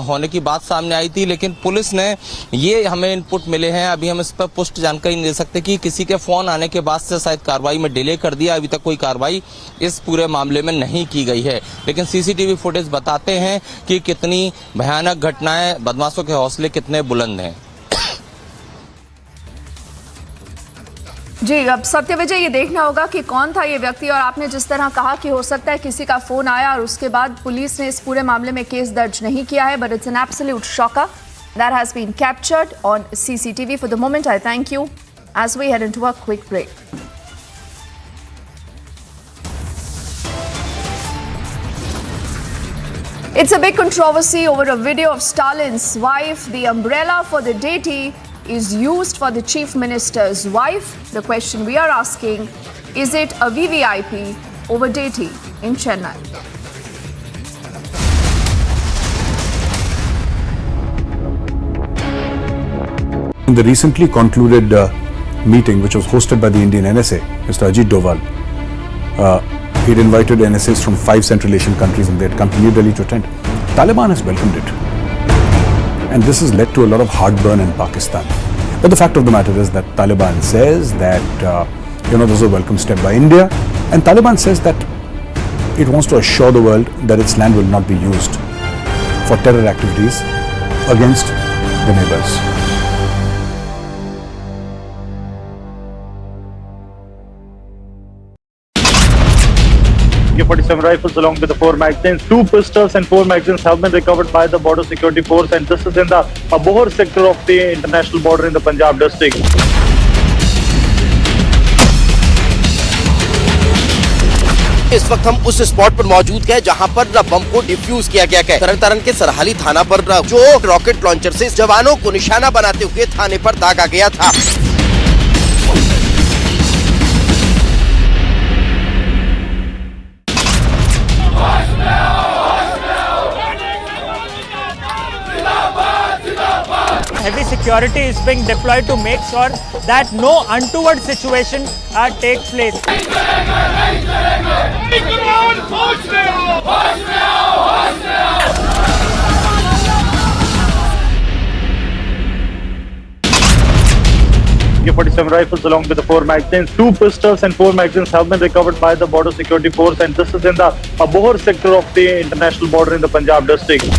होने की बात सामने आई थी, लेकिन पुलिस ने ये हमें इनपुट मिले हैं, अभी हम इस पर पुष्ट जानकारी नहीं दे सकते कि किसी के फोन आने के बाद से शायद कार्रवाई में डिले कर दिया। अभी तक कोई कार्रवाई इस पूरे मामले में नहीं की गई है, लेकिन सीसीटीवी फुटेज बताते हैं कि कितनी भयानक घटनाएं, बदमाशों के हौसले कितने बुलंद हैं। जी, अब सत्य विजय ये देखना होगा कि कौन था ये व्यक्ति, और आपने जिस तरह कहा कि हो सकता है किसी का फोन आया और उसके बाद पुलिस ने इस पूरे मामले में केस दर्ज नहीं किया है, but it's an absolute shocker that has been captured on CCTV. For the moment, I thank you as we head into a quick break. It's a big controversy over a video of Stalin's wife. The umbrella for the deity is used for the chief minister's wife. The question we are asking, is it a VVIP over deity in Chennai? In the recently concluded meeting, which was hosted by the Indian NSA, Mr. Ajit Doval, he had invited NSAs from 5 Central Asian countries and they had come to New Delhi to attend. Taliban has welcomed it. And this has led to a lot of heartburn in Pakistan. But the fact of the matter is that Taliban says that, this is a welcome step by India. And Taliban says that it wants to assure the world that its land will not be used for terror activities against the neighbors. AK-47 rifles along with the 4 magazines, 2 pistols and 4 magazines have been recovered by the Border Security Force, and this is in the Abohar sector of the international border in the Punjab district. इस वक्त हम उस spot पर मौजूद हैं जहां पर बम को डिफ्यूज किया गया है। तरन तारण के सरहाली थाना पर जो रॉकेट लॉन्चर से जवानों को निशाना बनाते हुए थाने पर दागा गया था। Heavy security is being deployed to make sure that no untoward situation takes place. AK-47 rifles along with the 4 magazines, 2 pistols and 4 magazines have been recovered by the Border Security Force, and this is in the Abohar sector of the international border in the Punjab district.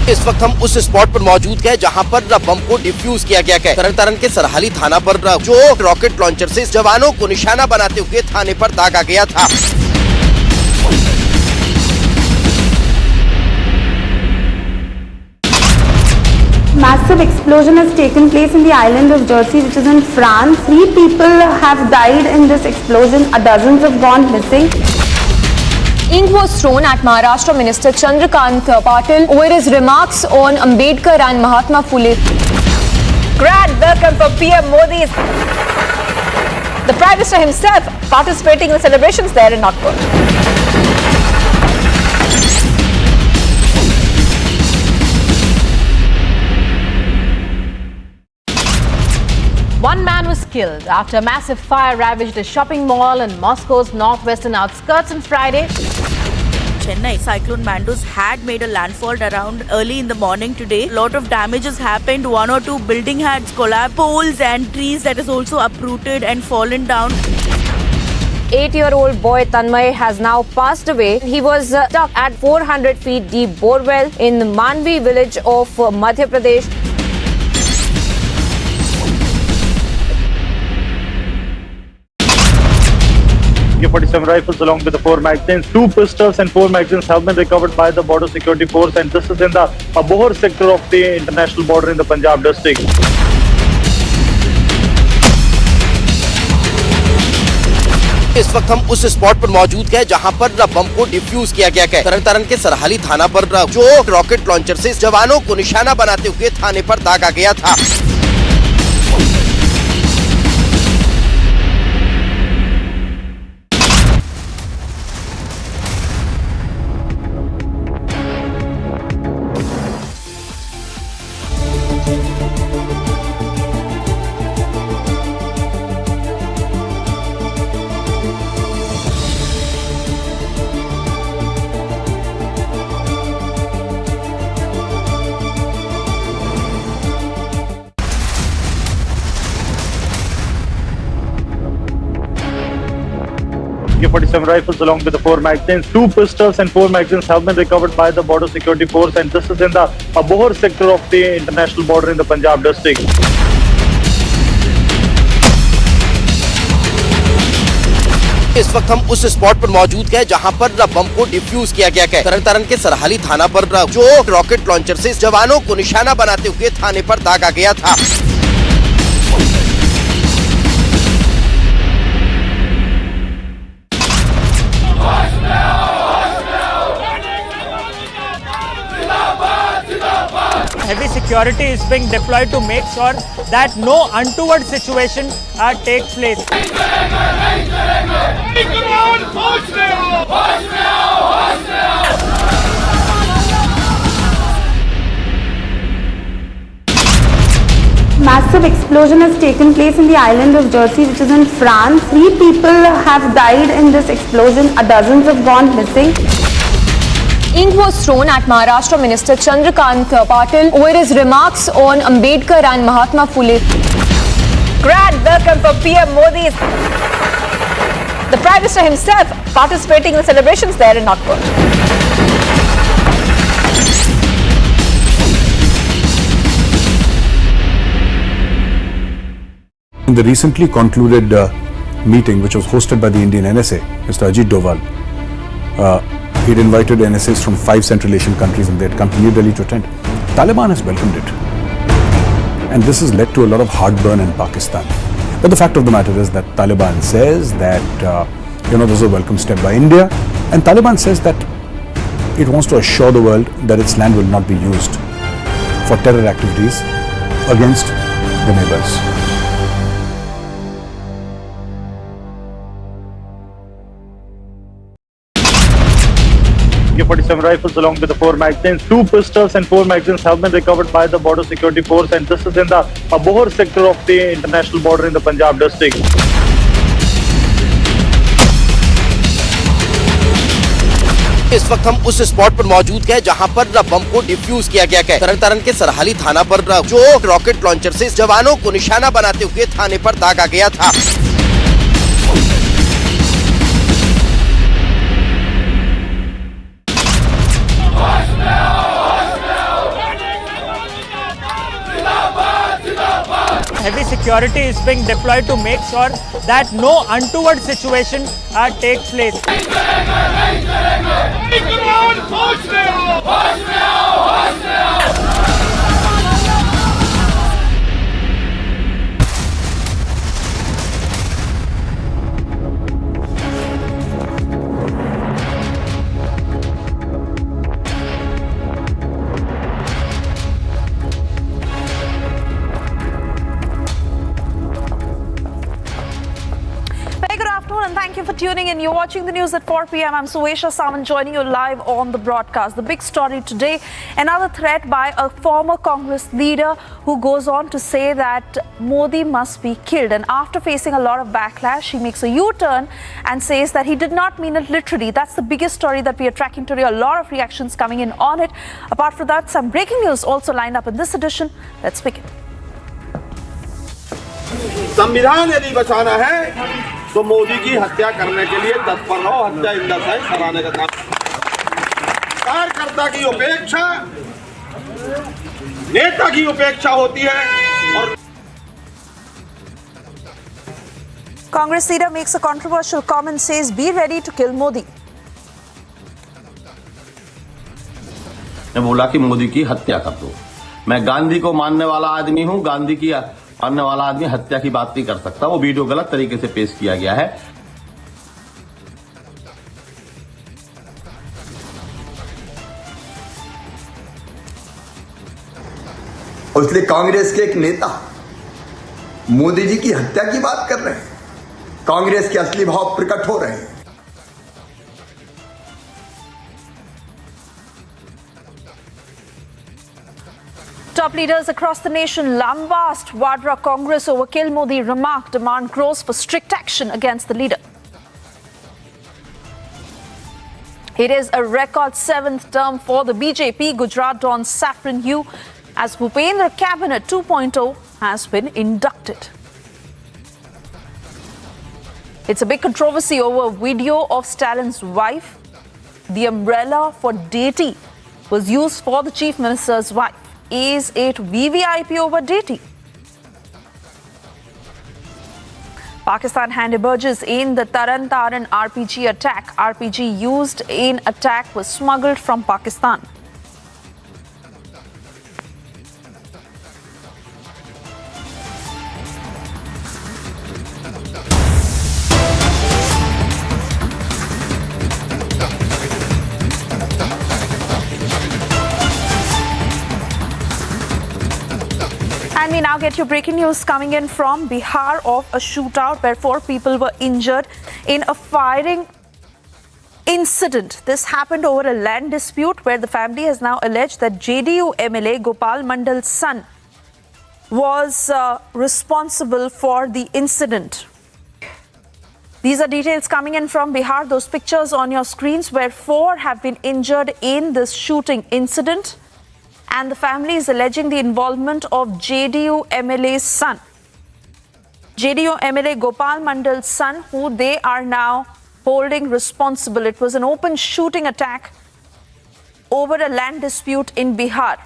इस वक्त हम उस spot पर मौजूद हैं जहां पर बम को डिफ्यूज किया गया है। तरन तारण के सरहाली थाना पर जो रॉकेट लॉन्चर से जवानों को निशाना बनाते हुए थाने पर दागा गया था। Massive explosion has taken place in the island of Jersey, which is in France. 3 people have died in this explosion. Dozens have gone missing. Ink was thrown at Maharashtra Minister Chandrakant Patil over his remarks on Ambedkar and Mahatma Phule. Grand welcome for PM Modi. The Prime Minister himself participating in the celebrations there in Nagpur. One man was killed after a massive fire ravaged a shopping mall in Moscow's northwestern outskirts on Friday. Chennai cyclone Mandus had made a landfall around early in the morning today. A lot of damages happened. 1 or 2 building had collapsed, poles and trees that is also uprooted and fallen down. 8-year-old boy Tanmay has now passed away. He was stuck at 400 feet deep borewell in the Manvi village of Madhya Pradesh. AK-47 rifles along with the 4 magazines, 2 pistols and 4 magazines have been recovered by the Border Security Force, and this is in the Abohar sector of the international border in the Punjab district. इस वक्त हम उस spot पर मौजूद हैं जहां पर बम को डिफ्यूज किया गया है। तरन तारण के सरहाली थाना पर जो रॉकेट लॉन्चर से जवानों को निशाना बनाते हुए थाने पर दागा गया था। AK-47 rifles along with the 4 magazines. 2 pistols and 4 magazines have been recovered by the border security force, and this is in the Abohar sector of the international border in the Punjab district. इस वक्त हम उस spot पर मौजूद हैं जहां पर बम को डिफ्यूज किया गया है। तरन के सरहाली थाना पर जो रॉकेट लॉन्चर से जवानों को निशाना बनाते हुए थाने पर दागा गया था। Heavy security is being deployed to make sure that no untoward situation takes place. Massive explosion has taken place in the island of Jersey, which is in France. 3 people have died in this explosion. Dozens have gone missing. Ink was thrown at Maharashtra Minister Chandrakant Patil over his remarks on Ambedkar and Mahatma Phule. Grand welcome for PM Modi. The Prime Minister himself participating in the celebrations there in Nagpur. In the recently concluded meeting, which was hosted by the Indian NSA, Mr. Ajit Doval, he'd invited NSAs from 5 Central Asian countries and they had come to New Delhi to attend. Taliban has welcomed it. And this has led to a lot of heartburn in Pakistan. But the fact of the matter is that Taliban says that, this is a welcome step by India. And Taliban says that it wants to assure the world that its land will not be used for terror activities against the neighbors. AK-47 rifles along with the 4 magazines. 2 pistols and 4 magazines have been recovered by the border security force, and this is in the Abohar sector of the international border in the Punjab district. इस वक्त हम उस spot पर मौजूद हैं जहां पर बम को डिफ्यूज किया गया है। तरन के सरहाली थाना पर जो रॉकेट लॉन्चर से जवानों को निशाना बनाते हुए थाने पर दागा गया था। Heavy security is being deployed to make sure that no untoward situation takes place. Thank you for tuning in. You're watching the news at 4 p.m. I'm Suesha Saman joining you live on the broadcast. The big story today, another threat by a former Congress leader who goes on to say that Modi must be killed. And after facing a lot of backlash, he makes a U-turn and says that he did not mean it literally. That's the biggest story that we are tracking today. A lot of reactions coming in on it. Apart from that, some breaking news also lined up in this edition. Let's begin. संविधान यदि बचाना है तो मोदी की हत्या करने के लिए तत्पर रहो। हत्या इंदा साइज कराने का काम। कार्यकर्ता की उपेक्षा नेता की उपेक्षा होती है। और Congress leader makes a controversial comment, says be ready to kill Modi. ने बोला कि मोदी की हत्या कर दो। मैं गांधी को मानने वाला आदमी हूं, गांधी की मानने वाला आदमी हत्या की बात नहीं कर सकता। वो वीडियो गलत तरीके से पेश किया गया है। और इसलिए कांग्रेस के एक नेता मोदी जी की हत्या की बात कर रहे हैं। कांग्रेस के असली भाव प्रकट हो रहे हैं। Top leaders across the nation lambast Vadra Congress over kill Modi remark. Demand grows for strict action against the leader. It is a record 7th term for the BJP. Gujarat Don Saffron Hugh as Bhupendra Cabinet 2.0 has been inducted. It's a big controversy over video of Stalin's wife. The umbrella for deity was used for the chief minister's wife. Is it VVIP over deity? Pakistan hand emerges in the Taran Taran RPG attack. RPG used in attack was smuggled from Pakistan. And we now get your breaking news coming in from Bihar of a shootout where 4 people were injured in a firing incident. This happened over a land dispute where the family has now alleged that JDU MLA Gopal Mandal's son was responsible for the incident. These are details coming in from Bihar. Those pictures on your screens where 4 have been injured in this shooting incident. And the family is alleging the involvement of JDU MLA's son. JDU MLA Gopal Mandal's son, who they are now holding responsible. It was an open shooting attack over a land dispute in Bihar.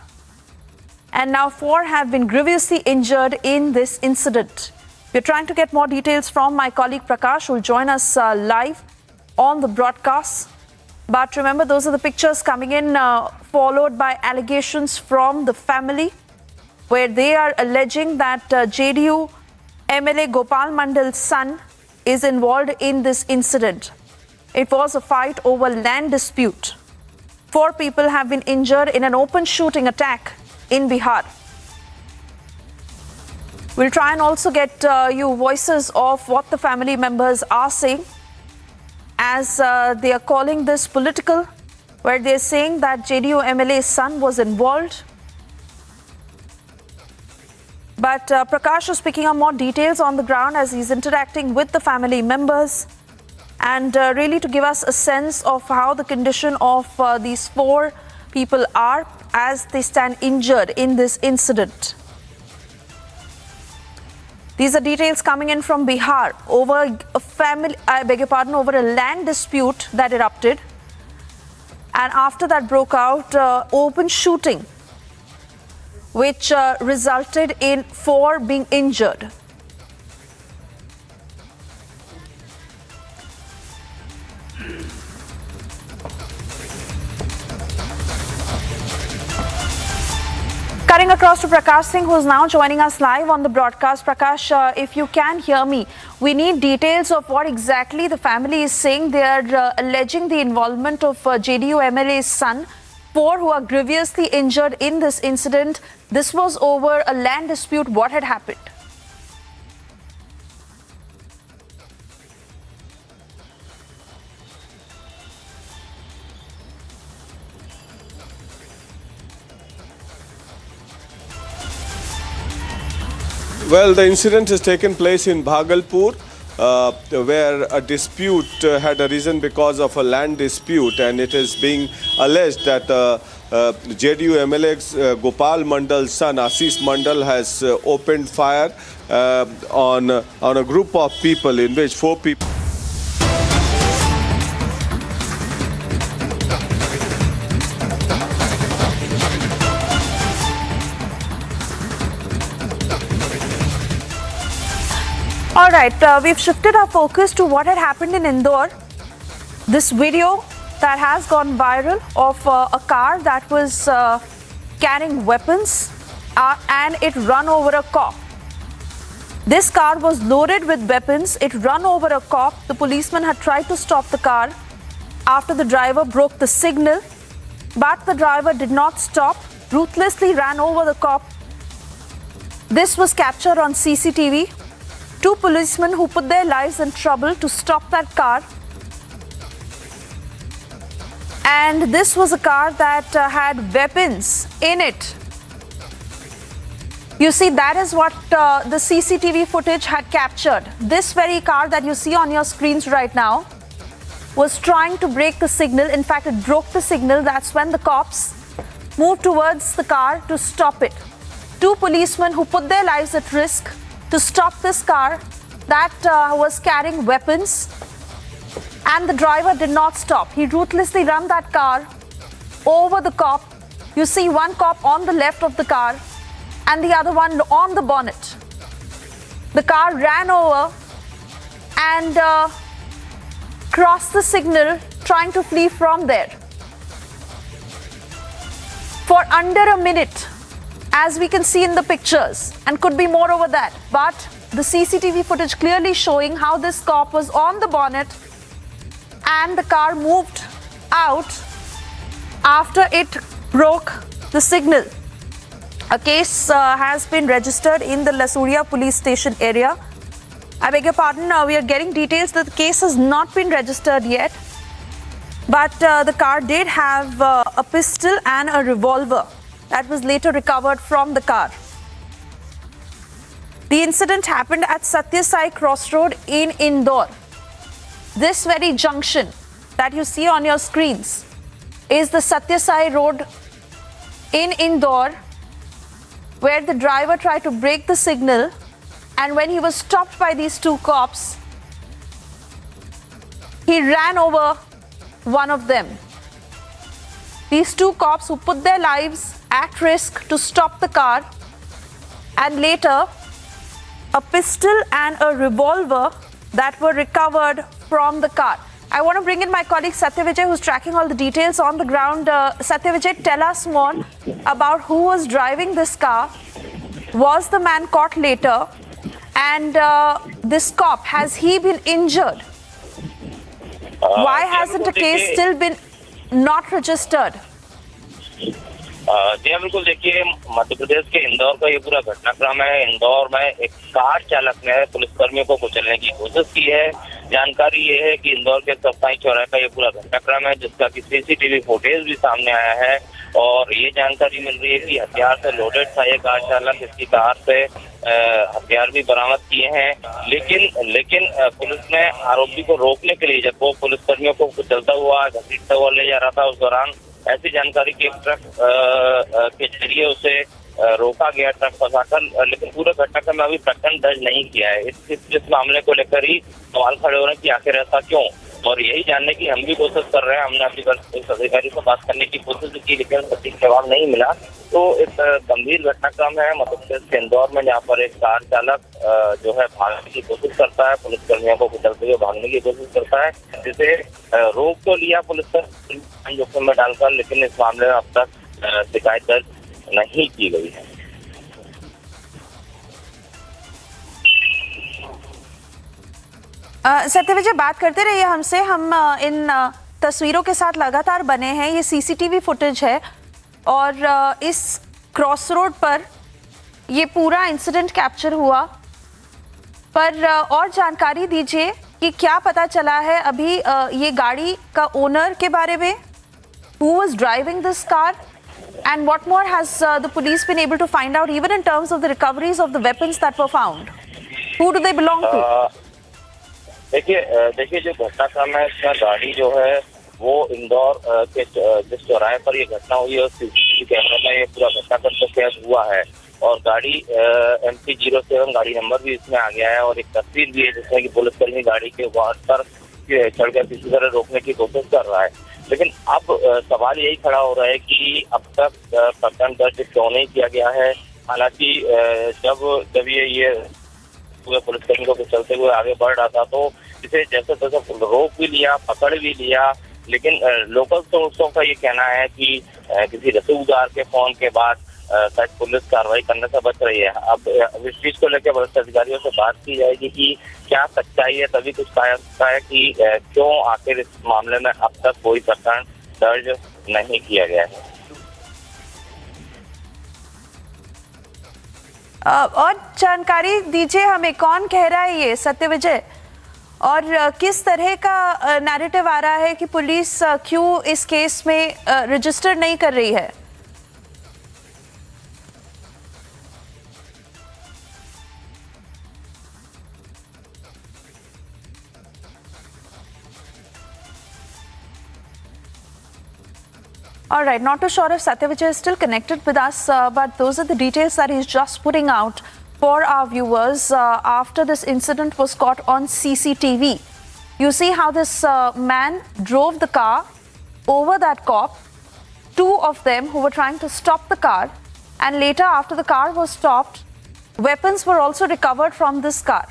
And now 4 have been grievously injured in this incident. We're trying to get more details from my colleague Prakash, who will join us live on the broadcast. But remember, those are the pictures coming in, followed by allegations from the family, where they are alleging that JDU MLA Gopal Mandal's son is involved in this incident. It was a fight over land dispute. 4 people have been injured in an open shooting attack in Bihar. We'll try and also get you voices of what the family members are saying, as they are calling this political, where they're saying that JDU MLA's son was involved. But Prakash is picking up more details on the ground as he's interacting with the family members, and really to give us a sense of how the condition of these 4 people are as they stand injured in this incident. These are details coming in from Bihar over over a land dispute that erupted. And after that broke out, open shooting, which resulted in 4 being injured. Cutting across to Prakash Singh, who is now joining us live on the broadcast. Prakash, if you can hear me, we need details of what exactly the family is saying. They are alleging the involvement of JDU MLA's son. 4 who are grievously injured in this incident. This was over a land dispute. What had happened? Well, the incident has taken place in Bhagalpur, where a dispute had arisen because of a land dispute, and it is being alleged that JDU MLA Gopal Mandal's son, Ashish Mandal, has opened fire on a group of people in which 4 people. All right, we've shifted our focus to what had happened in Indore. This video that has gone viral of a car that was carrying weapons and it run over a cop. This car was loaded with weapons. It run over a cop. The policeman had tried to stop the car after the driver broke the signal, but the driver did not stop, ruthlessly ran over the cop. This was captured on CCTV. 2 policemen who put their lives in trouble to stop that car. And this was a car that had weapons in it. You see, that is what the CCTV footage had captured. This very car that you see on your screens right now was trying to break the signal. In fact, it broke the signal. That's when the cops moved towards the car to stop it. 2 policemen who put their lives at risk to stop this car that was carrying weapons, and the driver did not stop. He ruthlessly ran that car over the cop. You see one cop on the left of the car and the other one on the bonnet. The car ran over and crossed the signal, trying to flee from there. For under a minute, as we can see in the pictures, and could be more over that, but the CCTV footage clearly showing how this cop was on the bonnet and the car moved out after it broke the signal. A case has been registered in the Lasuria police station area. I beg your pardon, we are getting details that the case has not been registered yet, but the car did have a pistol and a revolver that was later recovered from the car. The incident happened at Satya Sai Crossroad in Indore. This very junction that you see on your screens is the Satya Sai Road in Indore, where the driver tried to break the signal, and when he was stopped by these two cops, he ran over one of them. These two cops who put their lives at risk to stop the car, and later a pistol and a revolver that were recovered from the car. I want to bring in my colleague Satya Vijay, who's tracking all the details on the ground. Satya Vijay, tell us more about who was driving this car. Was the man caught later? And this cop, has he been injured? Why hasn't a case still been not registered? जी हाँ, बिल्कुल देखिए, मध्य प्रदेश के इंदौर का ये पूरा घटनाक्रम है। इंदौर में एक कार चालक ने पुलिसकर्मियों को कुचलने की कोशिश की है। जानकारी ये है कि इंदौर के सत्ताई चौराहे का ये पूरा घटनाक्रम है, जिसका कि सीसीटीवी फुटेज भी सामने आया है, और ये जानकारी मिल रही है कि हथियार से लोडेड था ये कार चालक। इसकी कार से हथियार भी बरामद किए हैं, लेकिन पुलिस ने आरोपी को रोकने के लिए, जब वो पुलिसकर्मियों को कुचलता हुआ, घसीटता हुआ ले जा रहा था, उस दौरान ऐसी जानकारी कि एक ट्रक के जरिए उसे रोका गया, ट्रक फंसाकर। लेकिन पूरे घटनाक्रम में अभी प्रकरण दर्ज नहीं किया है। इस मामले को लेकर ही सवाल खड़े हो रहे हैं कि आखिर ऐसा क्यों, और यही जानने की हम भी कोशिश कर रहे हैं। हमने अभी इस अधिकारी से बात करने की कोशिश की, लेकिन सटीक जवाब नहीं मिला। तो एक गंभीर घटनाक्रम है मध्य प्रदेश के इंदौर में, जहाँ पर एक कार चालक जो है भागने की कोशिश करता है, पुलिसकर्मियों को कुचलते हुए भागने की कोशिश करता है, जिसे रोक तो लिया पुलिस ने जोखिम में डालकर, लेकिन इस मामले में अब तक शिकायत दर्ज नहीं की गई है। सत्य विजय, बात करते रहिए हमसे। हम इन तस्वीरों के साथ लगातार बने हैं। ये सीसीटीवी फुटेज है और इस क्रॉस रोड पर ये पूरा इंसिडेंट कैप्चर हुआ। पर और जानकारी दीजिए कि क्या पता चला है अभी ये गाड़ी का ओनर के बारे में, who was driving this car, and what more has the police been able to find out, even in terms of the recoveries of the weapons that were found? Who do they belong to? देखिए जो घटनाक्रम है, इसमें गाड़ी जो है वो इंदौर के जिस चौराहे पर ये घटना हुई है, सीसीटीवी कैमरे में ये पूरा घटनाक्रम तो कैद हुआ है, और गाड़ी MP07 गाड़ी नंबर भी इसमें आ गया है, और एक तस्वीर भी है जिसमें कि पुलिसकर्मी गाड़ी के वाहन पर चढ़कर किसी तरह रोकने की कोशिश कर रहा है। लेकिन अब सवाल यही खड़ा हो रहा है कि अब तक प्रकरण दर्ज क्यों नहीं किया गया है। हालांकि जब ये पूरे पुलिसकर्मी को चलते हुए आगे बढ़ रहा था, तो इसे जैसे तैसे रोक भी लिया, पकड़ भी लिया, लेकिन लोकल सोर्सों का ये कहना है कि किसी रसूखदार के फोन के बाद शायद पुलिस कार्रवाई करने से बच रही है। अब इस चीज को लेकर वरिष्ठ अधिकारियों से बात की जाएगी कि क्या सच्चाई है, तभी कुछ कहा सकता है कि क्यों आखिर इस मामले में अब तक कोई प्रकरण दर्ज नहीं किया गया है। और जानकारी दीजिए हमें, कौन कह रहा है ये सत्य विजय, और किस तरह का नैरेटिव आ रहा है कि पुलिस क्यों इस केस में रजिस्टर नहीं कर रही है? All right, not too sure if Satya Vijay is still connected with us, but those are the details that he's just putting out for our viewers after this incident was caught on CCTV. You see how this man drove the car over that cop, two of them who were trying to stop the car, and later after the car was stopped, weapons were also recovered from this car.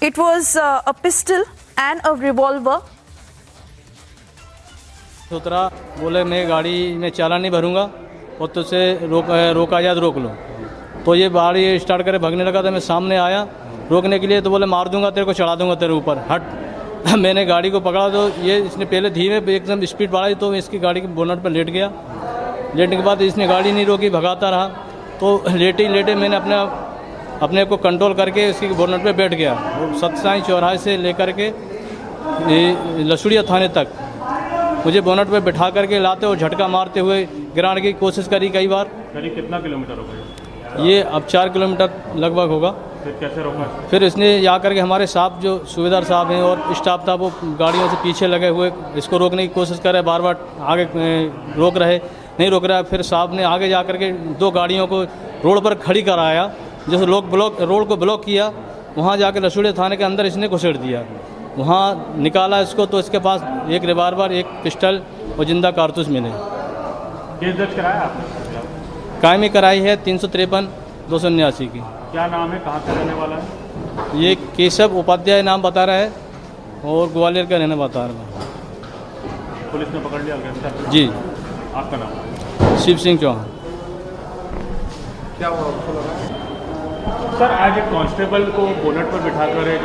It was a pistol and a revolver. उतरा, बोले मैं गाड़ी में चालान नहीं भरूंगा और तुझसे रोका जाए तो रोक लो। तो ये गाड़ी स्टार्ट करे भागने लगा तो मैं सामने आया रोकने के लिए, तो बोले मार दूंगा तेरे को, चढ़ा दूंगा तेरे ऊपर, हट। मैंने गाड़ी को पकड़ा तो ये इसने पहले धीमे एकदम स्पीड बढ़ाई, तो मैं इसकी गाड़ी के बोनट पर लेट गया। लेटने के बाद इसने गाड़ी नहीं रोकी, भगाता रहा। तो लेटे मैंने अपने को कंट्रोल करके इसकी बोनट पे बैठ गया। सतसाई चौराहे से लेकर के लसुड़िया थाने तक मुझे बोनट पे बिठा करके लाते और झटका मारते हुए गिराने की कोशिश करी कई बार। करीब कितना किलोमीटर होगा ये अब 4 किलोमीटर लगभग होगा। फिर कैसे रोका? फिर इसने जा करके हमारे साहब जो सूबेदार साहब हैं और स्टाफ था वो गाड़ियों से पीछे लगे हुए इसको रोकने की कोशिश कर रहे, बार बार आगे रोक रहे, नहीं रोक रहा। फिर साहब ने आगे जा करके 2 गाड़ियों को रोड पर खड़ी कराया, जैसे रोड को ब्लॉक किया। वहाँ जाकर लसुड़िया थाने के अंदर इसने घुसेड़ दिया। वहाँ निकाला इसको तो इसके पास एक रिवाल्वर, एक पिस्टल और जिंदा कारतूस मिले। केस दर्ज कराया आपने? कायमी कराई है 353/279 की। क्या नाम है, कहाँ से रहने वाला है? ये केशव उपाध्याय नाम बता रहा है और ग्वालियर का रहना बता रहा है। पुलिस ने पकड़ लिया गिरफ्तार? जी। आपका नाम? शिव सिंह चौहान। क्या हुआ सर? आज एक कांस्टेबल को बोनट पर बिठाकर एक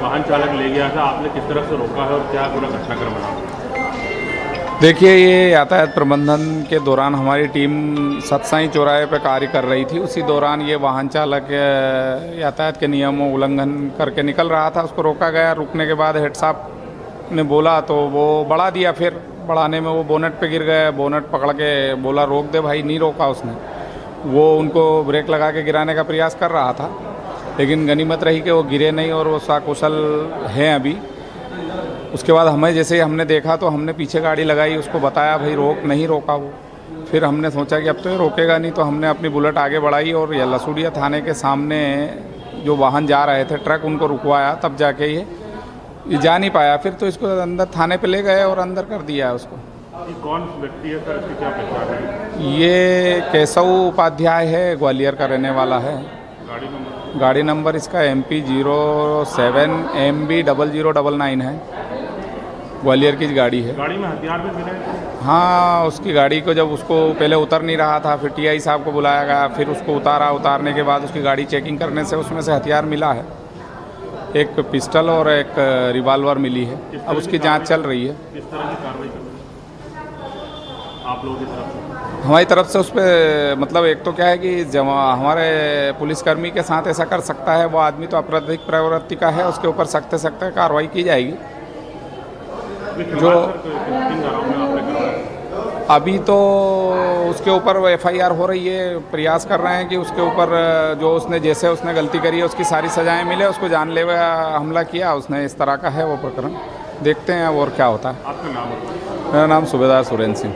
वाहन चालक ले गया था, आपने किस तरह से रोका है और क्या पूरा घटनाक्रम रहा? देखिए, ये यातायात प्रबंधन के दौरान हमारी टीम सतसाई चौराहे पर कार्य कर रही थी। उसी दौरान ये वाहन चालक यातायात के नियमों उल्लंघन करके निकल रहा था, उसको रोका गया। रुकने के बाद हेड साहब ने बोला तो वो बढ़ा दिया। फिर बढ़ाने में वो बोनट पे गिर गए। बोनट पकड़ के बोला रोक दे भाई, नहीं रोका उसने। वो उनको ब्रेक लगा के गिराने का प्रयास कर रहा था, लेकिन गनीमत रही कि वो गिरे नहीं और वो सकुशल हैं अभी। उसके बाद हमें जैसे हमने देखा तो हमने पीछे गाड़ी लगाई, उसको बताया भाई रोक, नहीं रोका वो। फिर हमने सोचा कि अब तो ये रोकेगा नहीं, तो हमने अपनी बुलेट आगे बढ़ाई और ये लसुड़िया थाने के सामने जो वाहन जा रहे थे ट्रक, उनको रुकवाया, तब जाके ये जा नहीं पाया। फिर तो इसको अंदर थाने पे ले गए और अंदर कर दिया है उसको। ये कौन व्यक्ति है सर, इसकी क्या पहचान है? ये केशव उपाध्याय है, ग्वालियर का रहने वाला है। गाड़ी नंबर इसका MP 07 MB 0099 है, ग्वालियर की गाड़ी है। गाड़ी में हथियार भी मिले? हाँ, उसकी गाड़ी को जब उसको पहले उतर नहीं रहा था, फिर TI साहब को बुलाया गया, फिर उसको उतारने के बाद उसकी गाड़ी चेकिंग करने से उसमें से हथियार मिला है। एक पिस्टल और एक रिवाल्वर मिली है। अब उसकी जांच चल रही है। किस तरह की कार्रवाई कर रहे हैं आप लोगों की तरफ से? हमारी तरफ से उस पर मतलब एक तो क्या है कि जब हमारे पुलिसकर्मी के साथ ऐसा कर सकता है, वो आदमी तो आपराधिक प्रवृत्ति का है, उसके ऊपर सख्त से सख्त कार्रवाई की जाएगी। जो अभी तो उसके ऊपर FIR हो रही है, प्रयास कर रहे हैं कि उसके ऊपर जो उसने गलती करी है उसकी सारी सजाएं मिले। उसको जानलेवा हमला किया उसने, इस तरह का है वो प्रकरण। देखते हैं और क्या होता है। आपका नाम? मेरा नाम सूबेदार Surendra Singh.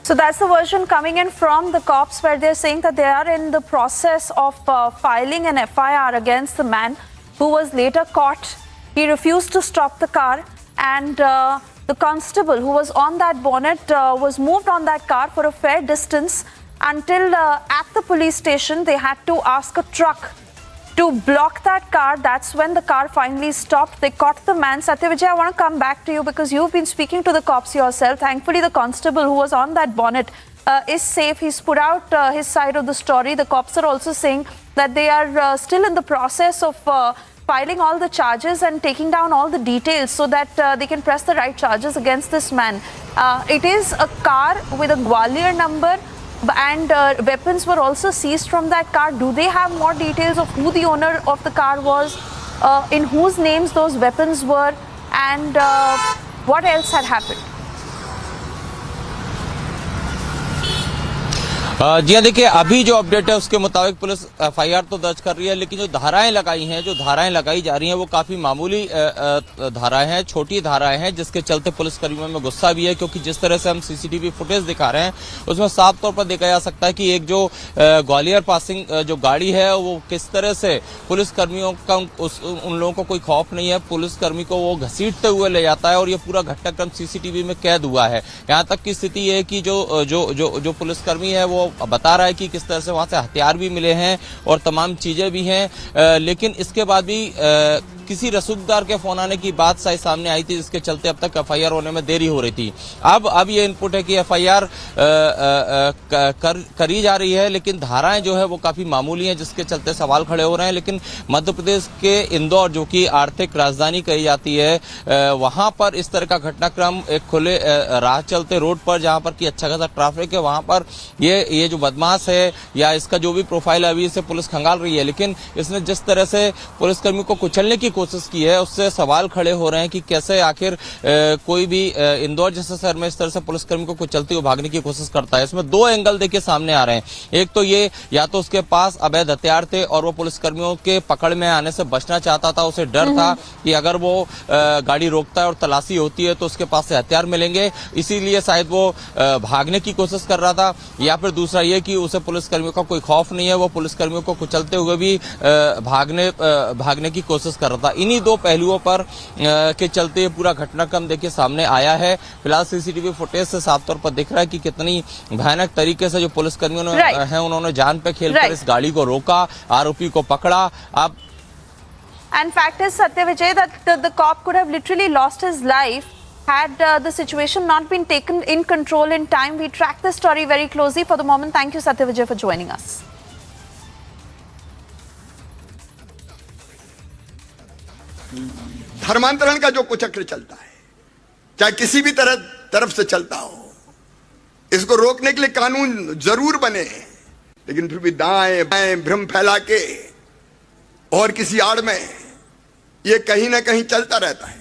So that's the version coming in from the cops, where they're saying that they are in the process of filing an FIR against the man who was later caught. He refused to stop the car, and the constable who was on that bonnet was moved on that car for a fair distance until at the police station they had to ask a truck to block that car. That's when the car finally stopped. They caught the man. Satyavijay, I want to come back to you because you've been speaking to the cops yourself. Thankfully, the constable who was on that bonnet is safe. He's put out his side of the story. The cops are also saying that they are still in the process of filing all the charges and taking down all the details so that they can press the right charges against this man. It is a car with a Gwalior number, and weapons were also seized from that car. Do they have more details of who the owner of the car was, in whose names those weapons were, and what else had happened? जी हाँ, देखिए अभी जो update है उसके मुताबिक police FIR तो दर्ज कर रही है, लेकिन जो धाराएं लगाई जा रही हैं वो काफी मामूली धाराएं हैं, छोटी धाराएं हैं, जिसके चलते पुलिस कर्मियों में गुस्सा भी है। क्योंकि जिस तरह से हम सीसीटीवी फुटेज दिखा रहे हैं उसमें साफ तौर पर देखा जा सकता है कि एक जो ग्वालियर पासिंग जो गाड़ी है वो किस तरह से पुलिस कर्मियों का उन लोगों को कोई खौफ नहीं है, पुलिस कर्मी को वो घसीटते हुए ले जाता है और ये पूरा घटनाक्रम सीसीटीवी में कैद हुआ है। यहाँ तक की स्थिति है कि जो पुलिसकर्मी है वो बता रहा है कि किस तरह से वहां से हथियार भी मिले हैं और तमाम चीजें भी हैं, लेकिन इसके बाद भी किसी रसूखदार के फोन आने की बात सामने आई थी, जिसके चलते अब तक एफआईआर होने में देरी हो रही थी। अब ये इनपुट है कि एफआईआर करी जा रही है, लेकिन धाराएं जो है वो काफी मामूली हैं, जिसके चलते सवाल खड़े हो रहे हैं। लेकिन मध्य प्रदेश के इंदौर, जो कि आर्थिक राजधानी कही जाती है, वहां पर इस तरह का घटनाक्रम एक खुले राह चलते रोड पर, जहां पर कि अच्छा खासा ट्रैफिक है, वहां पर ये जो बदमाश है या इसका जो भी प्रोफाइल है अभी इसे पुलिस खंगाल रही है। लेकिन इसने जिस तरह से पुलिसकर्मियों को कुचलने की कोशिश की है उससे सवाल खड़े हो रहे हैं कि कैसे आखिर कोई भी इंदौर जैसे शहर में इस तरह से पुलिसकर्मी को कुचलते हुए भागने की कोशिश करता है। इसमें दो एंगल देखिए सामने आ रहे हैं। एक तो ये, या तो उसके पास अवैध हथियार थे और वो पुलिसकर्मियों के पकड़ में आने से बचना चाहता था, उसे डर था कि अगर वो गाड़ी रोकता है और तलाशी होती है तो उसके पास से हथियार मिलेंगे, इसीलिए शायद वो भागने की कोशिश कर रहा था। या फिर दूसरा ये कि उसे पुलिसकर्मियों का कोई खौफ नहीं है, वो पुलिसकर्मियों को कुचलते हुए भी भागने की कोशिश कर रहा था। इन्हीं दो पहलुओं पर के चलते पूरा घटनाक्रम देखिए सामने आया है। फिलहाल सीसीटीवी फुटेज से साफ तौर पर दिख रहा है कि कितनी भयानक तरीके से जो पुलिसकर्मियों ने हैं उन्होंने जान पे खेलकर इस गाड़ी को रोका, आरोपी को पकड़ा। अब And fact is, Satya Vijay, that the cop could have literally lost his life had the situation not been taken in control in time. We track this story very closely. For the moment, thank you, Satya Vijay, for joining us. धर्मांतरण का जो कुचक्र चलता है, चाहे किसी भी तरफ से चलता हो, इसको रोकने के लिए कानून जरूर बने, लेकिन फिर भी दाएं बाएं भ्रम फैला के और किसी आड़ में ये कहीं ना कहीं चलता रहता है।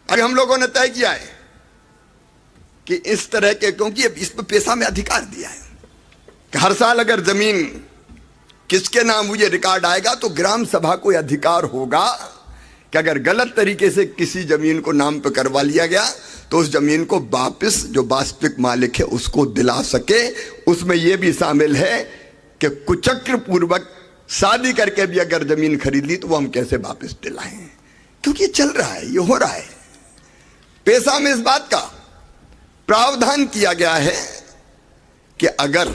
अभी हम लोगों ने तय किया है कि इस तरह के, क्योंकि इस पर पेशा में अधिकार दिया है कि हर साल अगर जमीन किसके नाम हुई रिकॉर्ड आएगा तो ग्राम सभा को अधिकार होगा कि अगर गलत तरीके से किसी जमीन को नाम पे करवा लिया गया तो उस जमीन को वापस जो वास्तविक मालिक है उसको दिला सके। उसमें यह भी शामिल है कि कुचक्र पूर्वक शादी करके भी अगर जमीन खरीद ली तो वो हम कैसे वापस दिलाएं, क्योंकि ये चल रहा है, ये हो रहा है। पेशा में इस बात का प्रावधान किया गया है कि अगर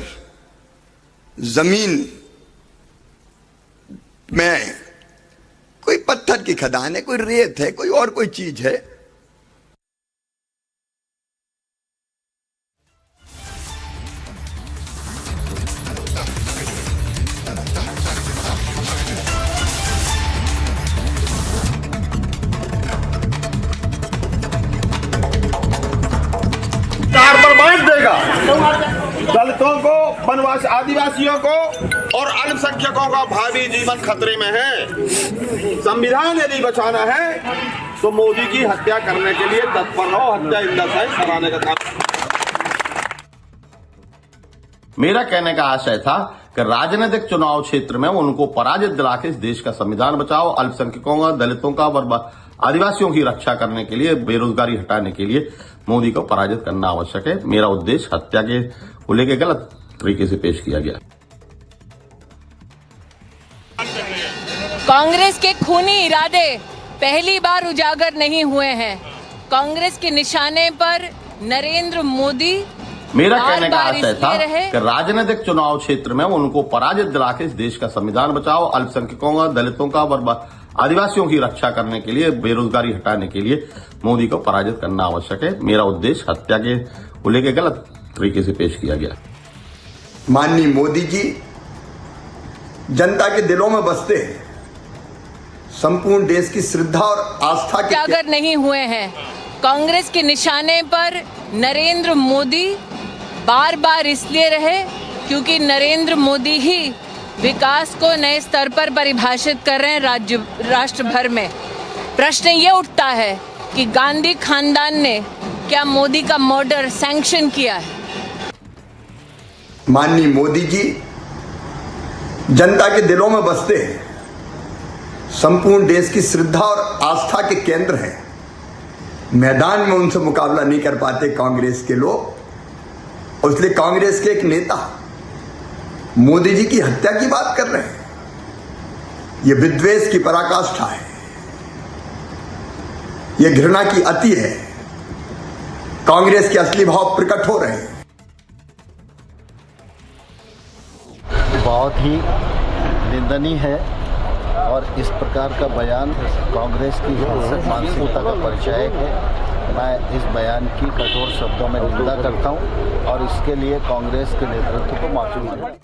जमीन में कोई पत्थर की खदान है, कोई रेत है, कोई और कोई चीज है, कार पर बांट देगा। दलितों को, वनवासी आदिवासियों को और अल्पसंख्यकों का भावी जीवन खतरे में है। संविधान यदि बचाना है तो मोदी की हत्या करने के लिए तत्पर रहो, हत्या इंदस कराने का काम। मेरा कहने का आशय था कि राजनीतिक चुनाव क्षेत्र में उनको पराजित दिला के इस देश का संविधान बचाओ, अल्पसंख्यकों का, दलितों का और आदिवासियों की रक्षा करने के लिए, बेरोजगारी हटाने के लिए मोदी को पराजित करना आवश्यक है। मेरा उद्देश्य हत्या के को लेकर गलत तरीके से पेश किया गया। कांग्रेस के खूनी इरादे पहली बार उजागर नहीं हुए हैं। कांग्रेस के निशाने पर नरेंद्र मोदी मेरा कहने का आशय था कि राजनीतिक चुनाव क्षेत्र में उनको पराजित दिला के इस देश का संविधान बचाओ, अल्पसंख्यकों का, दलितों का और आदिवासियों की रक्षा करने के लिए, बेरोजगारी हटाने के लिए मोदी को पराजित करना आवश्यक है। मेरा उद्देश्य हत्या के को लेकर गलत तरीके से पेश किया गया। माननीय मोदी जी जनता के दिलों में बसते हैं, संपूर्ण देश की श्रद्धा और आस्था के उजागर नहीं हुए हैं। कांग्रेस के निशाने पर नरेंद्र मोदी बार बार इसलिए रहे क्योंकि नरेंद्र मोदी ही विकास को नए स्तर पर परिभाषित कर रहे हैं राष्ट्र भर में। प्रश्न ये उठता है कि गांधी खानदान ने क्या मोदी का मर्डर सैंक्शन किया है? माननीय मोदी जी जनता के दिलों में बसते हैं, संपूर्ण देश की श्रद्धा और आस्था के केंद्र हैं। मैदान में उनसे मुकाबला नहीं कर पाते कांग्रेस के लोग, और इसलिए कांग्रेस के एक नेता मोदी जी की हत्या की बात कर रहे हैं। यह विद्वेष की पराकाष्ठा है, यह घृणा की अति है। कांग्रेस के असली भाव प्रकट हो रहे हैं। बहुत ही निंदनीय है और इस प्रकार का बयान कांग्रेस की हिंसक मानसिकता का परिचायक है। मैं इस बयान की कठोर शब्दों में निंदा करता हूं और इसके लिए कांग्रेस के नेतृत्व को माफी मांगता हूं।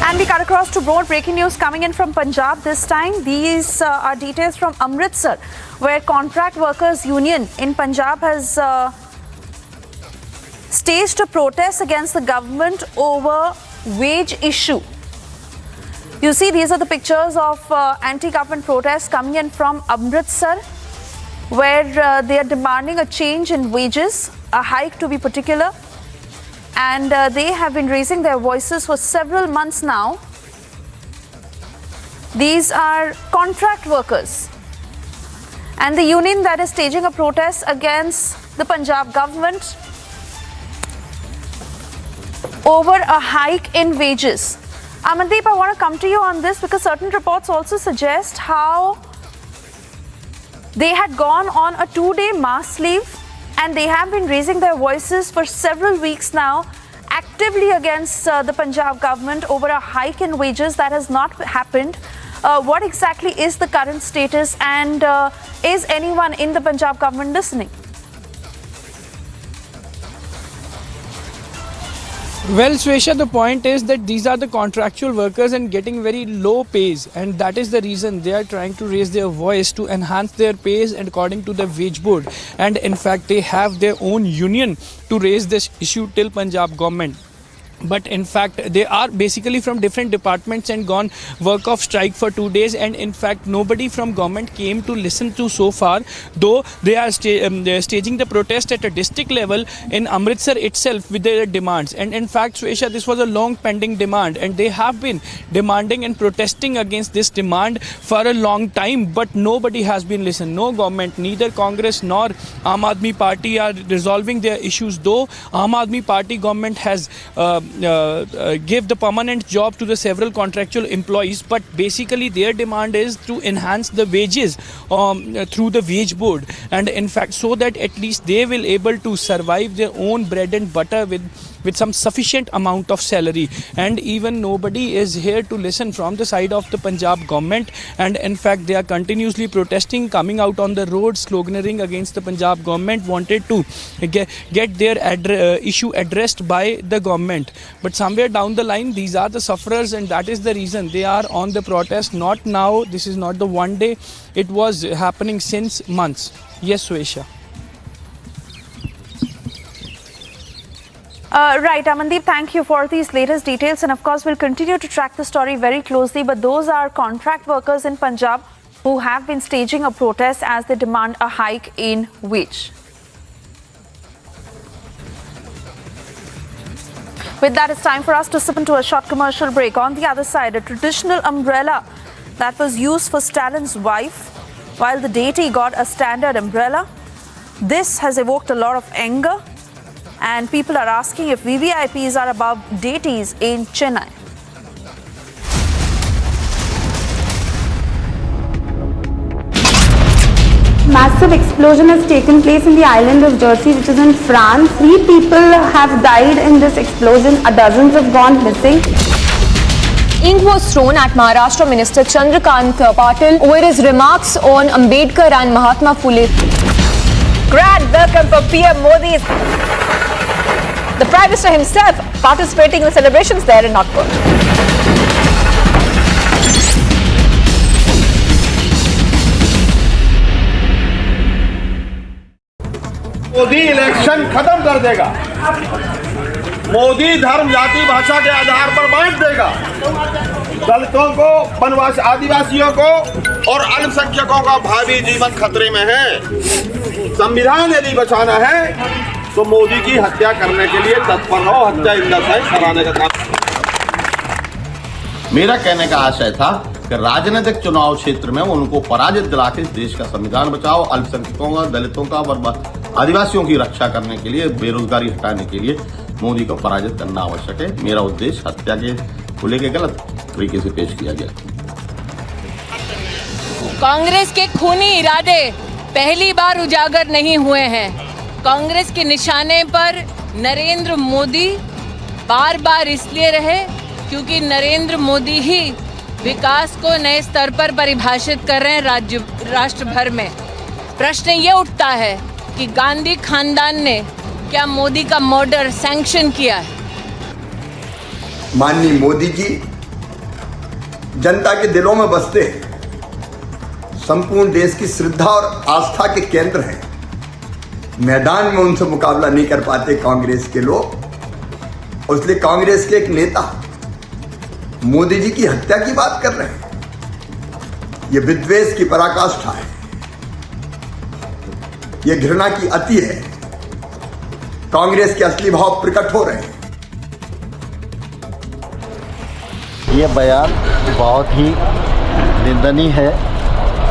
And we cut across to broad breaking news coming in from Punjab this time. These are details from Amritsar, where Contract Workers Union in Punjab has staged a protest against the government over wage issue. You see, these are the pictures of anti-government protests coming in from Amritsar, where they are demanding a change in wages, a hike to be particular. And they have been raising their voices for several months now. These are contract workers. And the union that is staging a protest against the Punjab government over a hike in wages. Amandeep, I want to come to you on this because certain reports also suggest how they had gone on a 2-day mass leave. And they have been raising their voices for several weeks now, actively against the Punjab government over a hike in wages that has not happened. What exactly is the current status, and is anyone in the Punjab government listening? Well, Swesha, the point is that these are the contractual workers and getting very low pays, and that is the reason they are trying to raise their voice to enhance their pays and according to the wage board. And in fact, they have their own union to raise this issue till Punjab government. But in fact, they are basically from different departments and gone work off strike for 2 days, and in fact nobody from government came to listen to so far, though they are staging the protest at a district level in Amritsar itself with their demands. And in fact, Swesha, this was a long pending demand, and they have been demanding and protesting against this demand for a long time, but nobody has been listened. No government, neither Congress nor Aam Aadmi Party are resolving their issues, though Aam Aadmi Party government has give the permanent job to the several contractual employees, but basically their demand is to enhance the wages through the wage board, and in fact so that at least they will able to survive their own bread and butter with some sufficient amount of salary. And even nobody is here to listen from the side of the Punjab government, and in fact they are continuously protesting, coming out on the road, sloganeering against the Punjab government, wanted to get their issue addressed by the government. But somewhere down the line, these are the sufferers, and that is the reason they are on the protest. Not now, this is not the one day, it was happening since months. Yes, Swesha. Right, Amandeep, thank you for these latest details, and of course we'll continue to track the story very closely. But those are contract workers in Punjab who have been staging a protest as they demand a hike in wage. With that, it's time for us to slip into a short commercial break. On the other side, a traditional umbrella that was used for Stalin's wife, while the deity got a standard umbrella. This has evoked a lot of anger, and people are asking if VVIPs are above deities in Chennai. Massive explosion has taken place in the island of Jersey, which is in France. 3 people have died in this explosion. Dozens have gone missing. Ink was thrown at Maharashtra Minister Chandrakant Patil over his remarks on Ambedkar and Mahatma Phule. Grand welcome for PM Modi. The Prime Minister himself participating in the celebrations there in Nagpur. Modi election खत्म कर देगा। मोदी धर्म जाति भाषा के आधार पर बांट देगा। दलितों को, वनवासी आदिवासियों को और अल्पसंख्यकों का भावी जीवन खतरे में है। संविधान यदि बचाना है तो मोदी की हत्या करने के लिए तत्पर रहो, हत्या इंदस कराने का काम। मेरा कहने का आशय था कि राजनीतिक चुनाव क्षेत्र में उनको पराजित दिलाकर देश का संविधान बचाओ, अल्पसंख्यकों का, दलितों का और आदिवासियों की रक्षा करने के लिए, बेरोजगारी हटाने के लिए मोदी को पराजित करना आवश्यक है। मेरा उद्देश्य हत्या के को लेकर गलत तरीके से पेश किया गया। कांग्रेस के खूनी इरादे पहली बार उजागर नहीं हुए हैं। कांग्रेस के निशाने पर नरेंद्र मोदी बार बार इसलिए रहे क्योंकि नरेंद्र मोदी ही विकास को नए स्तर पर परिभाषित कर रहे हैं राष्ट्र भर में। प्रश्न ये उठता है कि गांधी खानदान ने क्या मोदी का मर्डर सैंक्शन किया है? माननीय मोदी जी जनता के दिलों में बसते हैं, संपूर्ण देश की श्रद्धा और आस्था के केंद्र हैं। मैदान में उनसे मुकाबला नहीं कर पाते कांग्रेस के लोग, और इसलिए कांग्रेस के एक नेता मोदी जी की हत्या की बात कर रहे हैं। यह विद्वेष की पराकाष्ठा है, यह घृणा की अति है। कांग्रेस के असली भाव प्रकट हो रहे हैं। ये बयान बहुत ही निंदनीय है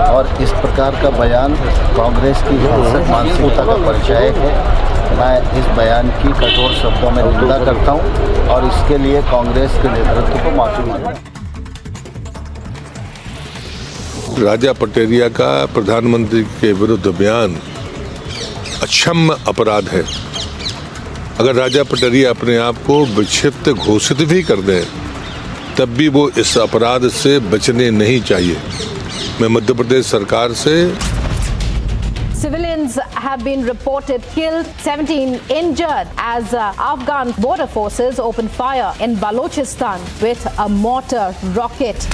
और इस प्रकार का बयान कांग्रेस की हिंसक मानसिकता का परिचायक है। मैं इस बयान की कठोर शब्दों में निंदा करता हूं और इसके लिए कांग्रेस के नेतृत्व को माफी मांगता हूं। राजा पटेरिया का प्रधानमंत्री के विरुद्ध बयान अक्षम्य अपराध है। अगर राजा पटेरिया अपने आप को विक्षिप्त घोषित भी कर दें तब भी वो इस अपराध से बचने नहीं चाहिए। मैं मध्य प्रदेश सरकार से Civilians have been reported killed, 17 injured as Afghan border forces opened fire in Balochistan with a mortar rocket.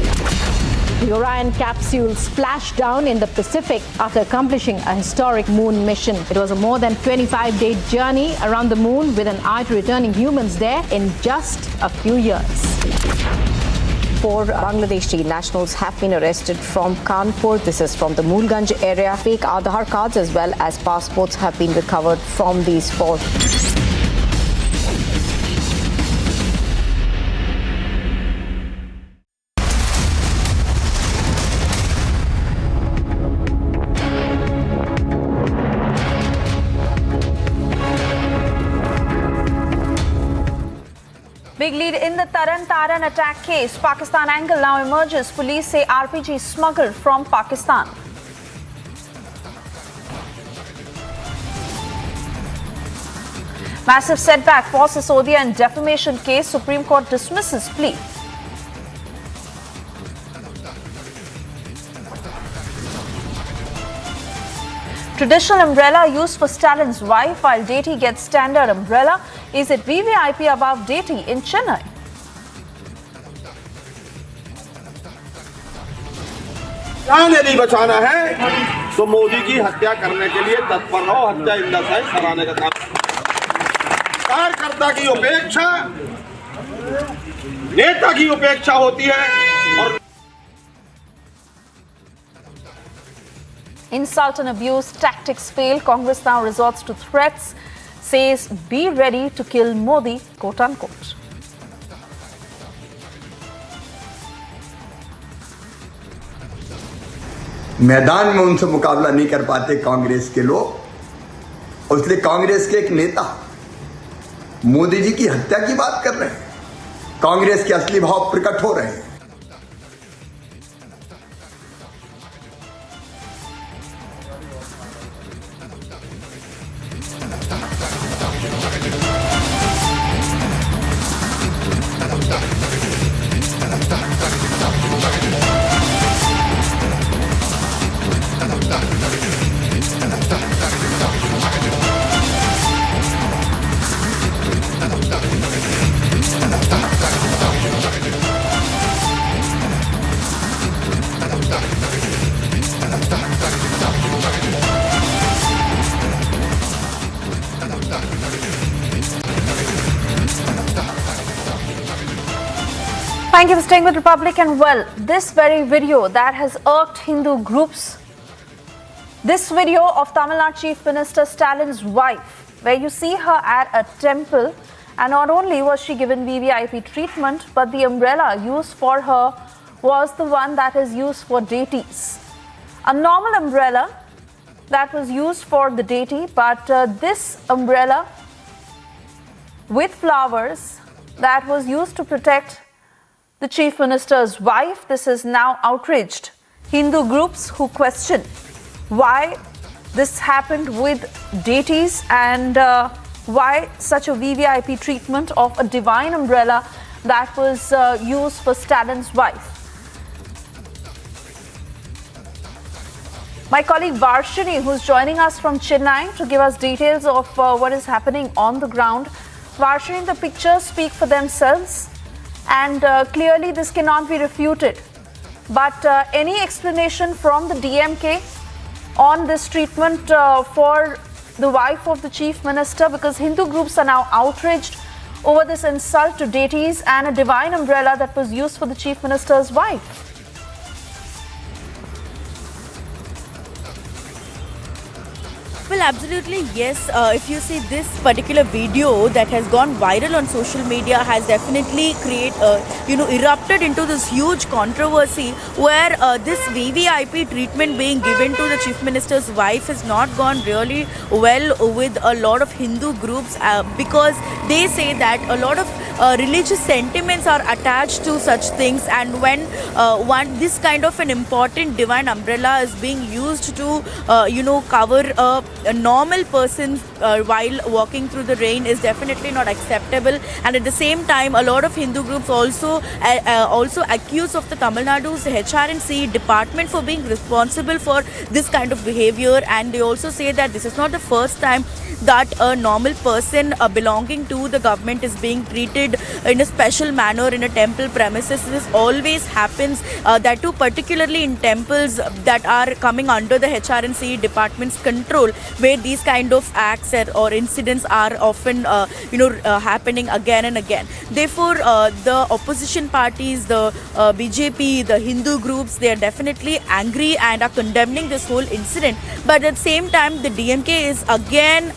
The Orion capsule splashed down in the Pacific after accomplishing a historic moon mission. It was a more than 25-day journey around the moon with an eye to returning humans there in just a few years. 4 Bangladeshi nationals have been arrested from Kanpur. This is from the Moolganj area. Fake Aadhaar cards as well as passports have been recovered from these 4. Big lead in the Taran attack case. Pakistan angle now emerges. Police say RPG smuggled from Pakistan. Massive setback for Sisodia in defamation case. Supreme Court dismisses plea. Traditional umbrella used for Stalin's wife while deity gets standard umbrella. Is it VVIP above deity in Chennai? यदि बचाना है तो मोदी की हत्या करने के लिए तत्पर रहो, हत्या इंदस कराने का काम। कार्यकर्ता की उपेक्षा नेता की उपेक्षा होती है और Insult and abuse tactics fail. Congress now resorts to threats. Says be ready to kill Modi, quote unquote. मैदान में उनसे मुकाबला नहीं कर पाते कांग्रेस के लोग, और इसलिए कांग्रेस के एक नेता मोदी जी की हत्या की बात कर रहे हैं। कांग्रेस के असली भाव प्रकट हो रहे हैं। Thank you for staying with Republic. And well, this very video that has irked Hindu groups, this video of Tamil Nadu Chief Minister Stalin's wife, where you see her at a temple, and not only was she given VVIP treatment, but the umbrella used for her was the one that is used for deities. A normal umbrella that was used for the deity, but this umbrella with flowers that was used to protect the Chief Minister's wife. This has now outraged Hindu groups who question why this happened with deities and why such a VVIP treatment of a divine umbrella that was used for Stalin's wife. My colleague Varshini, who's joining us from Chennai to give us details of what is happening on the ground. Varshini, the pictures speak for themselves. And clearly this cannot be refuted. But any explanation from the DMK on this treatment for the wife of the Chief Minister, because Hindu groups are now outraged over this insult to deities and a divine umbrella that was used for the Chief Minister's wife. Well, absolutely, yes. If you see this particular video that has gone viral on social media has definitely erupted into this huge controversy where this VVIP treatment being given to the Chief Minister's wife has not gone really well with a lot of Hindu groups because they say that a lot of religious sentiments are attached to such things, and when this kind of an important divine umbrella is being used to cover a normal person while walking through the rain is definitely not acceptable. And at the same time, a lot of Hindu groups also accuse of the Tamil Nadu's HRNC department for being responsible for this kind of behavior, and they also say that this is not the first time that a normal person belonging to the government is being treated in a special manner in a temple premises. This always happens, that too particularly in temples that are coming under the HRNC department's control, where these kind of acts or incidents are often happening again and again. Therefore, the opposition parties, the BJP, the Hindu groups, they are definitely angry and are condemning this whole incident. But at the same time, the DMK is again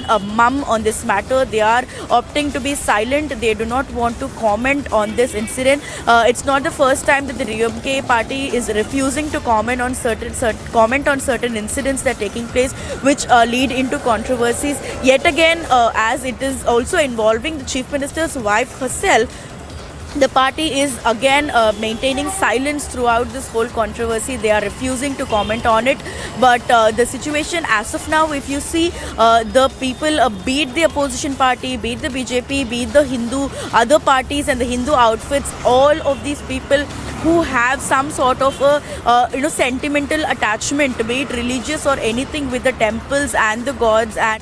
a mum on this matter. They are opting to be silent. They do not want to comment on this incident. It's not the first time that the DMK party is refusing to comment on certain incidents that are taking place, which lead into controversies. Yet again, as it is also involving the Chief Minister's wife herself, the party is again maintaining silence throughout this whole controversy. They are refusing to comment on it. But the situation as of now, if you see, the people, be it the opposition party, be it the BJP, be it the Hindu, other parties and the Hindu outfits, all of these people who have some sort of a sentimental attachment, be it religious or anything, with the temples and the gods. And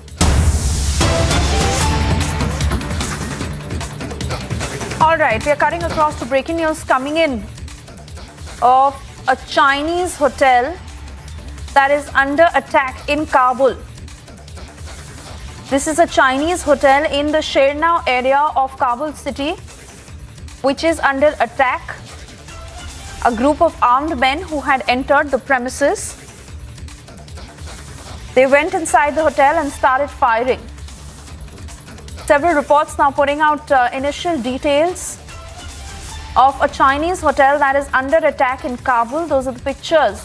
all right, we are cutting across to breaking news coming in of a Chinese hotel that is under attack in Kabul. This is a Chinese hotel in the Shernau area of Kabul city, which is under attack. A group of armed men who had entered the premises, they went inside the hotel and started firing. Several reports now putting out initial details of a Chinese hotel that is under attack in Kabul. Those are the pictures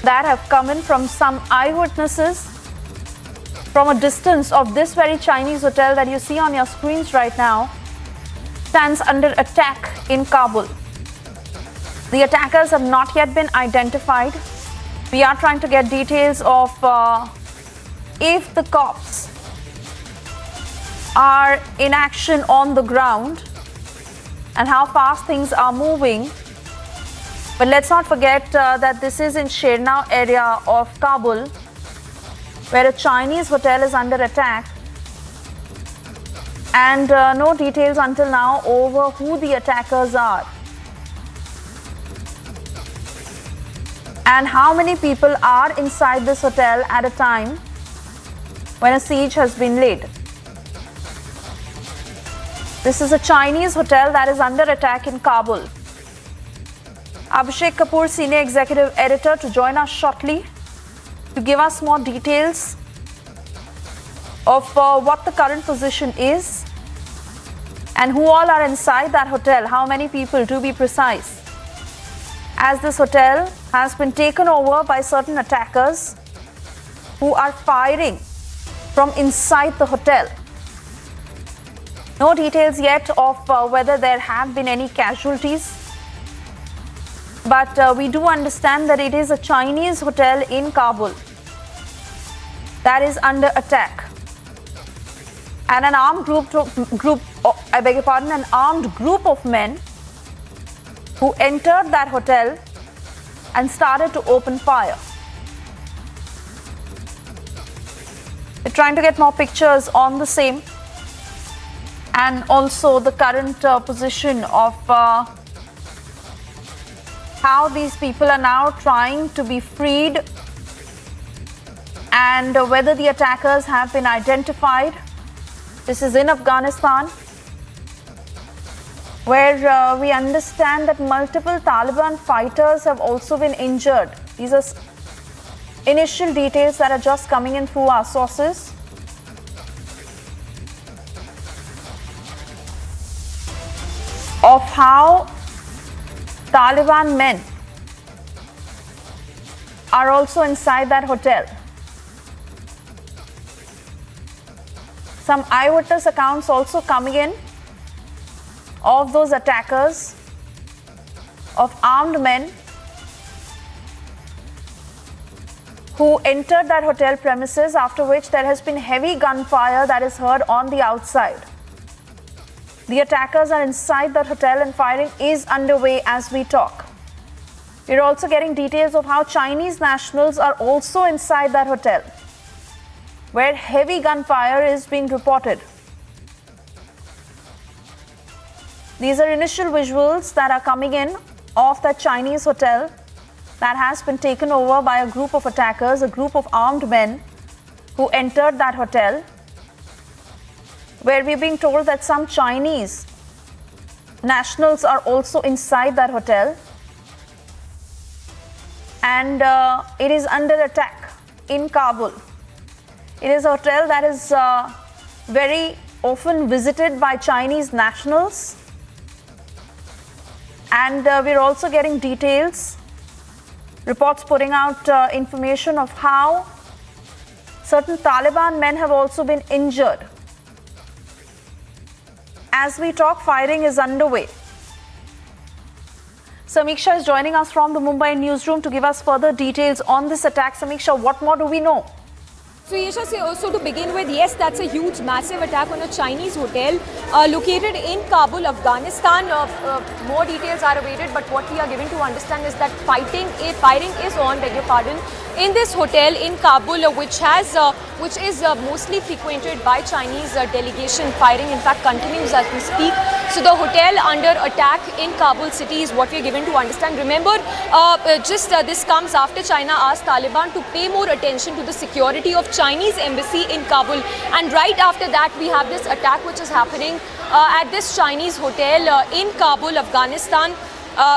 that have come in from some eyewitnesses from a distance of this very Chinese hotel that you see on your screens right now. Stands under attack in Kabul. The attackers have not yet been identified. We are trying to get details of if the cops are in action on the ground and how fast things are moving. But let's not forget that this is in Shernau area of Kabul, where a Chinese hotel is under attack, and no details until now over who the attackers are and how many people are inside this hotel at a time when a siege has been laid. This is a Chinese hotel that is under attack in Kabul. Abhishek Kapoor, Senior Executive Editor, to join us shortly to give us more details of what the current position is and who all are inside that hotel, how many people to be precise, as this hotel has been taken over by certain attackers who are firing from inside the hotel. No details yet of whether there have been any casualties, but we do understand that it is a Chinese hotel in Kabul that is under attack, and an armed an armed group of men who entered that hotel and started to open fire. We're trying to get more pictures on the same, and also the current position of how these people are now trying to be freed, and whether the attackers have been identified. This is in Afghanistan, where we understand that multiple Taliban fighters have also been injured. These are initial details that are just coming in through our sources. Of how Taliban men are also inside that hotel. Some eyewitness accounts also coming in of those attackers, of armed men who entered that hotel premises, after which there has been heavy gunfire that is heard on the outside. The attackers are inside that hotel and firing is underway as we talk. We're also getting details of how Chinese nationals are also inside that hotel, where heavy gunfire is being reported. These are initial visuals that are coming in of that Chinese hotel that has been taken over by a group of attackers, a group of armed men who entered that hotel, where we're being told that some Chinese nationals are also inside that hotel, and it is under attack in Kabul. It is a hotel that is very often visited by Chinese nationals, and we're also getting details, reports putting out information of how certain Taliban men have also been injured. As we talk, firing is underway. Samiksha is joining us from the Mumbai newsroom to give us further details on this attack. Samiksha, what more do we know? So Yesha, so to begin with, yes, that's a huge, massive attack on a Chinese hotel located in Kabul, Afghanistan. More details are awaited, but what we are given to understand is that firing is on, beg your pardon, in this hotel in Kabul, which is mostly frequented by Chinese delegation. Firing, in fact, continues as we speak. So the hotel under attack in Kabul city is what we are given to understand. Remember, this comes after China asked Taliban to pay more attention to the security of Chinese embassy in Kabul, and right after that we have this attack which is happening at this Chinese hotel in Kabul, Afghanistan.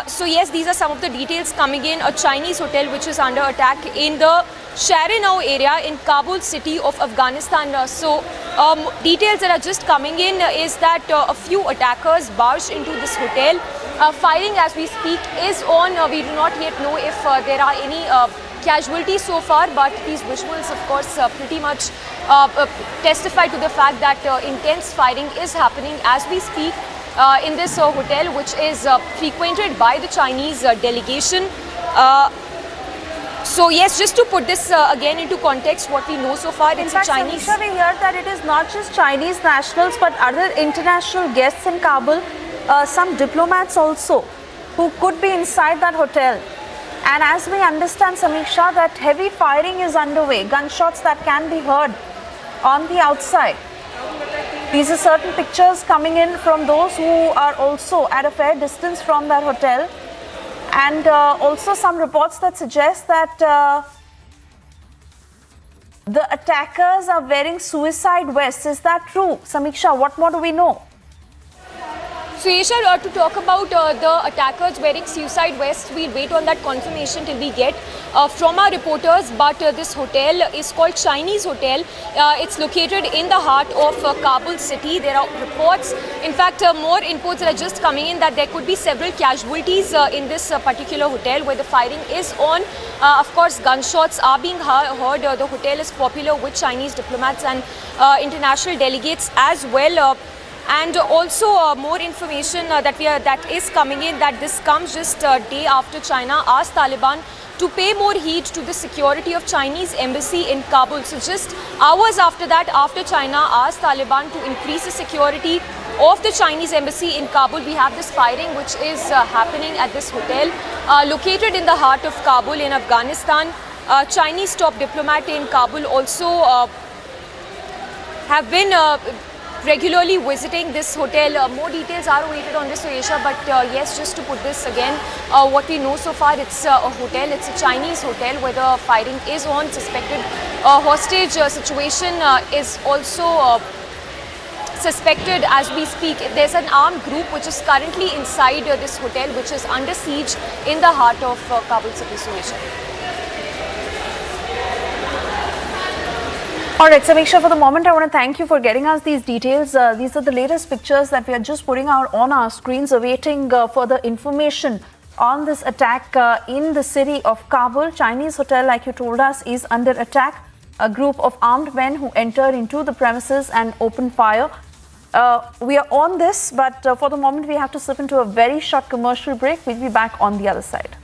So yes, these are some of the details coming in. A Chinese hotel which is under attack in the Sharinau area in Kabul city of Afghanistan. Details that are just coming in is that a few attackers barged into this hotel. Firing as we speak is on. We do not yet know if there are any casualties so far, but these visuals of course pretty much testify to the fact that intense firing is happening as we speak in this hotel, which is frequented by the Chinese delegation. So yes, just to put this again into context, what we know so far, it's a Chinese. We hear that it is not just Chinese nationals but other international guests in Kabul, some diplomats also, who could be inside that hotel. And as we understand, Samiksha, that heavy firing is underway, gunshots that can be heard on the outside. These are certain pictures coming in from those who are also at a fair distance from that hotel. And also some reports that suggest that the attackers are wearing suicide vests. Is that true? Samiksha, what more do we know? So Yesha, to talk about the attackers wearing suicide vests, we'll wait on that confirmation till we get from our reporters. But this hotel is called Chinese Hotel. It's located in the heart of Kabul city. There are reports, in fact, more inputs that are just coming in that there could be several casualties in this particular hotel where the firing is on. Of course, gunshots are being heard. The hotel is popular with Chinese diplomats and international delegates as well. And also more information that is coming in, that this comes just a day after China asked Taliban to pay more heed to the security of Chinese embassy in Kabul. So just hours after that, after China asked Taliban to increase the security of the Chinese embassy in Kabul, we have this firing which is happening at this hotel located in the heart of Kabul in Afghanistan. Chinese top diplomat in Kabul also have been regularly visiting this hotel. More details are awaited on this, Asia, but yes, just to put this again, what we know so far, it's a hotel, it's a Chinese hotel where the firing is on. Suspected hostage situation is also suspected as we speak. There's an armed group which is currently inside this hotel, which is under siege in the heart of Kabul city, Asia. All right, Samiksha, for the moment, I want to thank you for getting us these details. These are the latest pictures that we are just putting out on our screens, awaiting further information on this attack in the city of Kabul. Chinese hotel, like you told us, is under attack. A group of armed men who entered into the premises and opened fire. We are on this, but for the moment, we have to slip into a very short commercial break. We'll be back on the other side.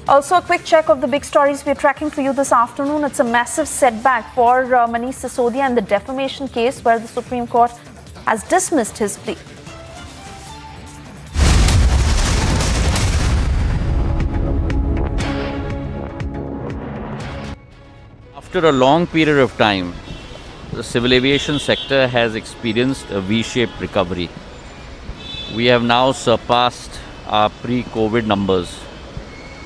Also, a quick check of the big stories we're tracking for you this afternoon. It's a massive setback for Manish Sisodia and the defamation case, where the Supreme Court has dismissed his plea. After a long period of time, the civil aviation sector has experienced a V-shaped recovery. We have now surpassed our pre-COVID numbers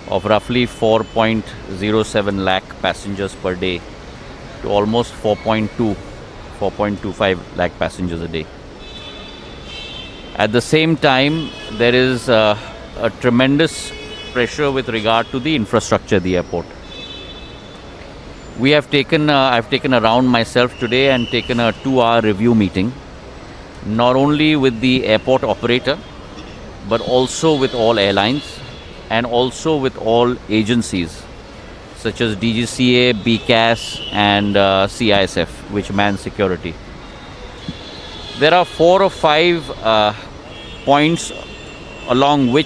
of roughly 4.07 lakh passengers per day to almost 4.25 lakh passengers a day. At the same time, there is a tremendous pressure with regard to the infrastructure of the airport. We have taken, I've taken around myself today and taken a 2-hour review meeting, not only with the airport operator, but also with all airlines, and also with all agencies such as DGCA, BCAS and CISF, which man security. There are 4 or 5 points along which